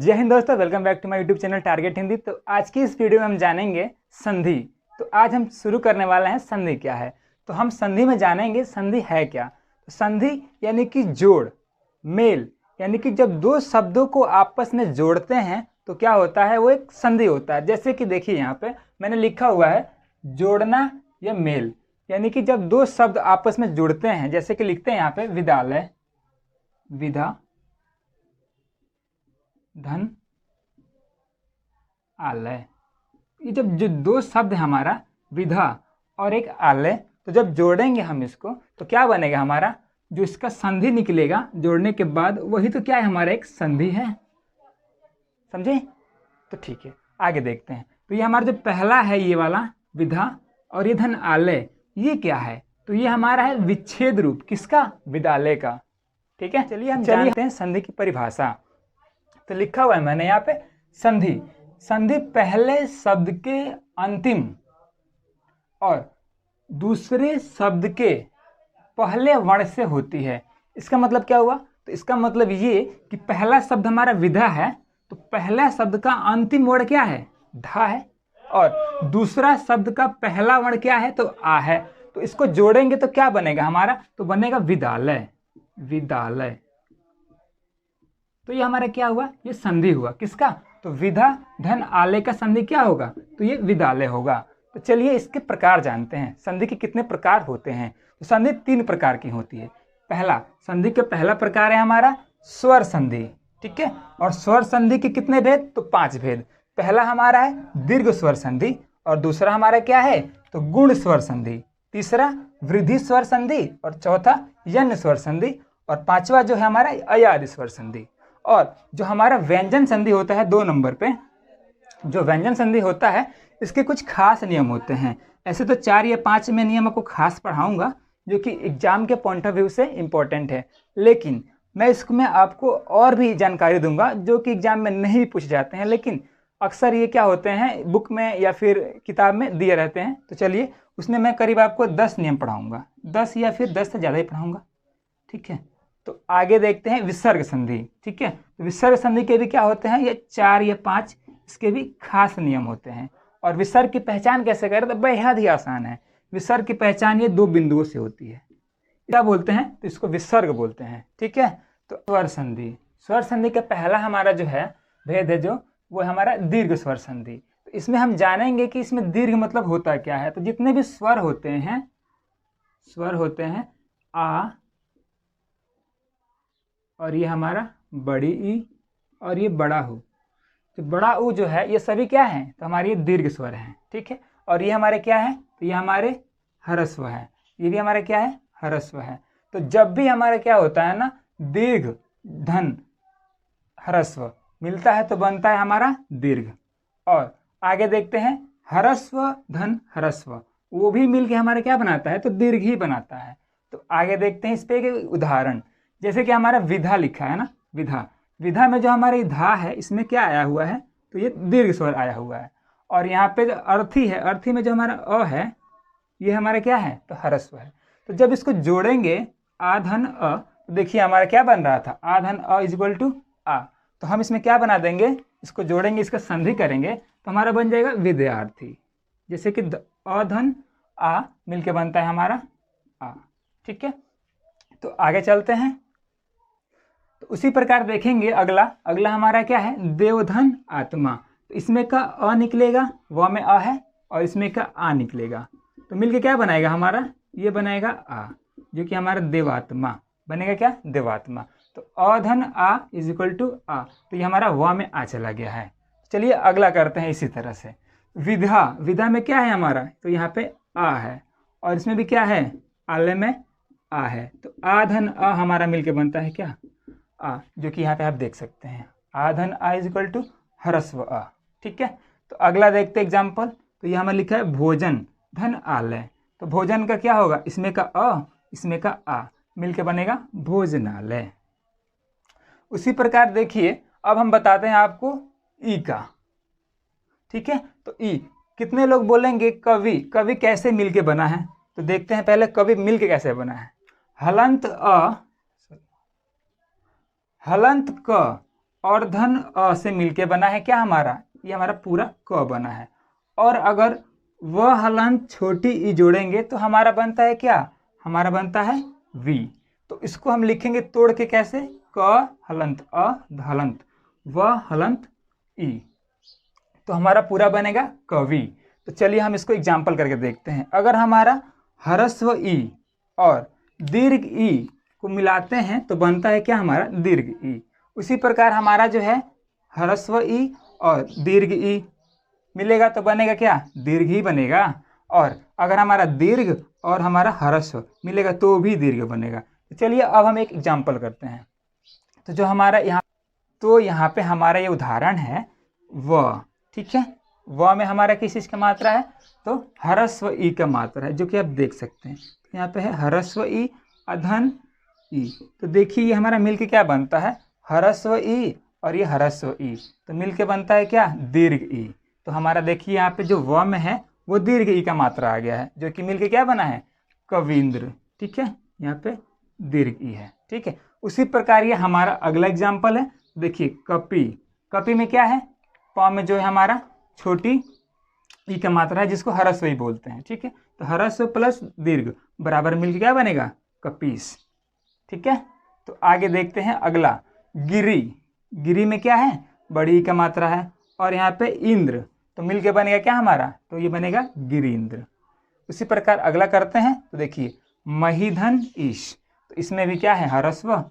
जय हिंद दोस्तों, welcome back to my YouTube channel target Hindi. तो आज की इस वीडियो में हम जानेंगे संधि। तो आज हम शुरू करने वाले हैं संधि क्या है। तो हम संधि में जानेंगे संधि है क्या। तो संधि यानी कि जोड़, मेल, यानी कि जब दो शब्दों को आपस में जोड़ते हैं तो क्या होता है, वो एक संधि होता है। जैसे कि देखिए यहाँ पे मैंने लिखा हुआ है जोड़ना या मेल, यानी कि जब दो शब्द आपस में जुड़ते हैं, जैसे कि लिखते हैं यहाँ पे विद्यालय, विधा, धन, आलय। ये जब जो दो शब्द हमारा विधा और एक आलय, तो जब जोड़ेंगे हम इसको तो क्या बनेगा, हमारा जो इसका संधि निकलेगा जोड़ने के बाद, वही तो क्या है, हमारा एक संधि है। समझे? तो ठीक है, आगे देखते हैं। तो ये हमारा जो पहला है ये वाला विधा और ये धन आलय, ये क्या है, तो ये हमारा है विच्छेद रूप, किसका, विद्यालय का। ठीक है, चलिए हम जानते हैं संधि की परिभाषा। तो लिखा हुआ है मैंने यहाँ पे संधि। संधि पहले शब्द के अंतिम और दूसरे शब्द के पहले वर्ण से होती है। इसका मतलब क्या हुआ, तो इसका मतलब ये कि पहला शब्द हमारा विधा है, तो पहला शब्द का अंतिम वर्ण क्या है, धा है, और दूसरा शब्द का पहला वर्ण क्या है, तो आ है। तो इसको जोड़ेंगे तो क्या बनेगा हमारा, तो बनेगा विद्यालय, विद्यालय। तो ये हमारा क्या हुआ, ये संधि हुआ, किसका, तो विधा धन आलय का संधि क्या होगा, तो ये विद्यालय होगा। तो चलिए इसके प्रकार जानते हैं, संधि के कितने प्रकार होते हैं। तो संधि तीन प्रकार की होती है। पहला संधि का पहला प्रकार है हमारा स्वर संधि। ठीक है, और स्वर संधि के कितने भेद, तो 5 भेद। पहला हमारा है दीर्घ स्वर संधि, और दूसरा हमारा क्या है, तो गुण स्वर संधि, तीसरा वृद्धि स्वर संधि, और चौथा यण्य स्वर संधि, और पांचवा जो है हमारा अयादि स्वर संधि। और जो हमारा व्यंजन संधि होता है 2 नंबर पे, जो व्यंजन संधि होता है इसके कुछ खास नियम होते हैं। ऐसे तो 4 या 5 में नियम आपको खास पढ़ाऊंगा जो कि एग्जाम के पॉइंट ऑफ व्यू से इम्पोर्टेंट है, लेकिन मैं इसमें आपको और भी जानकारी दूंगा जो कि एग्जाम में नहीं पूछ जाते हैं, लेकिन अक्सर ये क्या होते हैं बुक में या फिर किताब में दिए रहते हैं। तो चलिए उसमें मैं करीब आपको 10 नियम पढ़ाऊँगा, 10 या फिर 10 से ज़्यादा ही पढ़ाऊँगा। ठीक है, तो आगे देखते हैं विसर्ग संधि। ठीक है, तो विसर्ग संधि के भी क्या होते हैं, ये 4 या 5 इसके भी खास नियम होते हैं। और विसर्ग की पहचान कैसे करें, तो बेहद ही आसान है। विसर्ग की पहचान ये 2 बिंदुओं से होती है। क्या बोलते हैं, तो इसको विसर्ग बोलते हैं। ठीक है, तो स्वर संधि, स्वर संधि का पहला हमारा जो है भेद है जो वो हमारा दीर्घ स्वर संधि। तो इसमें हम जानेंगे कि इसमें दीर्घ मतलब होता क्या है। तो जितने भी स्वर होते हैं, स्वर होते हैं आ, और ये हमारा बड़ी ई, और ये बड़ा हु। तो बड़ा ऊ जो है ये सभी क्या है, तो हमारे ये दीर्घ स्वर हैं। ठीक है, और ये हमारे क्या है, तो ये हमारे ह्रस्व है, ये भी हमारे क्या है, ह्रस्व है। तो जब भी हमारा क्या होता है ना, दीर्घ धन ह्रस्व मिलता है तो बनता है हमारा दीर्घ। और आगे देखते हैं ह्रस्व धन ह्रस्व, वो भी मिलके हमारा क्या बनाता है, तो दीर्घ ही बनाता है। तो आगे देखते हैं इस पे एक उदाहरण, जैसे कि हमारा विधा लिखा है ना, विधा, विधा में जो हमारी धा है इसमें क्या आया हुआ है, तो ये दीर्घ स्वर आया हुआ है। और यहाँ पे जो अर्थी है, अर्थी में जो हमारा अ है ये हमारा क्या है, तो ह्रस्व है। तो जब इसको जोड़ेंगे आ धन अ, तो देखिए हमारा क्या बन रहा था, आ धन अ इक्वल टू आ। तो हम इसमें क्या बना देंगे, इसको जोड़ेंगे, इसका संधि करेंगे तो हमारा बन जाएगा विद्यार्थी। जैसे कि अ धन आ मिलके बनता है हमारा आ। ठीक है, तो आगे चलते हैं। तो उसी प्रकार देखेंगे अगला हमारा क्या है, देवधन आत्मा। तो इसमें का अ निकलेगा, व में अ है, और इसमें का आ निकलेगा, तो मिलके क्या बनाएगा हमारा, ये बनाएगा आ, जो कि हमारा देवात्मा बनेगा, क्या, देवात्मा। तो अधन आ इज इक्वल टू आ, तो ये हमारा व में आ चला गया है। चलिए अगला करते हैं इसी तरह से। विधा, विधा में क्या है हमारा, तो यहाँ पे आ है, और इसमें भी क्या है, आलय में आ है। तो आधन अ हमारा मिलके बनता है क्या, आ, जो कि यहाँ पे आप देख सकते हैं आधन आ इज इक्वल टू ह्रस्व आ। ठीक है, तो अगला देखते हैं एग्जाम्पल। तो यहाँ हमें लिखा है भोजन धन आलय। तो भोजन का क्या होगा, इसमें का अ, इसमें का आ, मिलके बनेगा भोजनालय। उसी प्रकार देखिए अब हम बताते हैं आपको ई का। ठीक है, तो ई कितने लोग बोलेंगे कवि, कवि कैसे मिलके बना है, तो देखते हैं पहले कवि मिलके कैसे बना है। हलंत अ, हलंत क, और धन अ से मिलके बना है क्या हमारा, ये हमारा पूरा क बना है। और अगर व हलंत छोटी ई जोड़ेंगे तो हमारा बनता है क्या, हमारा बनता है वी। तो इसको हम लिखेंगे तोड़ के कैसे, क हलंत अ हलंत व हलंत ई, तो हमारा पूरा बनेगा कवि। तो चलिए हम इसको एग्जाम्पल करके देखते हैं। अगर हमारा ह्रस्व ई और दीर्घ ई को मिलाते हैं तो बनता है क्या हमारा दीर्घ ई। उसी प्रकार हमारा जो है ह्रस्व ई और दीर्घ ई मिलेगा तो बनेगा क्या, दीर्घ ही बनेगा। और अगर हमारा दीर्घ और हमारा ह्रस्व मिलेगा तो भी दीर्घ बनेगा। तो चलिए अब हम एक एग्जाम्पल करते हैं। तो जो हमारा यहाँ पे हमारा ये उदाहरण है व, ठीक है, व में हमारा किस चीज़ का मात्रा है, तो ह्रस्व ई का मात्रा है, जो कि आप देख सकते हैं। यहाँ पे है ह्रस्व ई अधन ई। तो देखिए ये हमारा मिलके क्या बनता है, ह्रस्व ई और ये ह्रस्व ई, तो मिलके बनता है क्या, दीर्घ ई। तो हमारा देखिए यहाँ पे जो व में है वो दीर्घ ई का मात्रा आ गया है, जो कि मिलके क्या बना है, कविंद्र। ठीक है, यहाँ पे दीर्घ ई है। ठीक है, उसी प्रकार ये हमारा अगला एग्जाम्पल है। देखिए कपि, कपि में क्या है, प में जो है हमारा छोटी ई का मात्रा है, जिसको ह्रस्व ई बोलते हैं। ठीक है, तो ह्रस्व प्लस दीर्घ बराबर मिलके क्या बनेगा, कपीस। ठीक है, तो आगे देखते हैं अगला गिरी। गिरी में क्या है, बड़ी ई का मात्रा है, और यहाँ पे इंद्र, तो मिलके बनेगा क्या हमारा, तो ये बनेगा गिरींद्र। उसी प्रकार अगला करते हैं। तो देखिए महीधन ईश, तो इसमें भी क्या है ह्रस्व,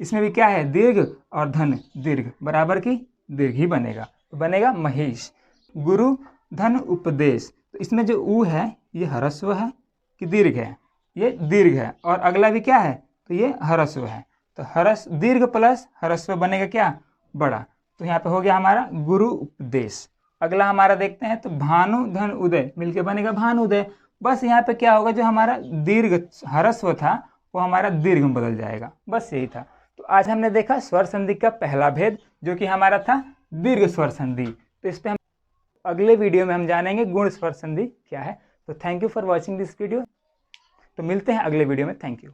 इसमें भी क्या है दीर्घ, और धन दीर्घ बराबर की दीर्घ ही बनेगा, तो बनेगा महेश। गुरु धन उपदेश, तो इसमें जो ऊ है ये ह्रस्व है कि दीर्घ है, ये दीर्घ है, और अगला भी क्या है, तो ये ह्रस्व है। तो दीर्घ प्लस ह्रस्व बनेगा क्या, बड़ा। तो यहाँ पे हो गया हमारा गुरु उपदेश। अगला हमारा देखते हैं, तो भानु धन उदय मिलके बनेगा भानुदय। बस यहाँ पे क्या होगा, जो हमारा दीर्घ ह्रस्व था वो हमारा दीर्घ में बदल जाएगा, बस यही था। तो आज हमने देखा स्वर संधि का पहला भेद, जो कि हमारा था दीर्घ स्वर संधि। तो इस पे हम अगले वीडियो में हम जानेंगे गुण स्वर संधि क्या है। तो thank you for watching this video. तो मिलते हैं अगले वीडियो में, थैंक यू।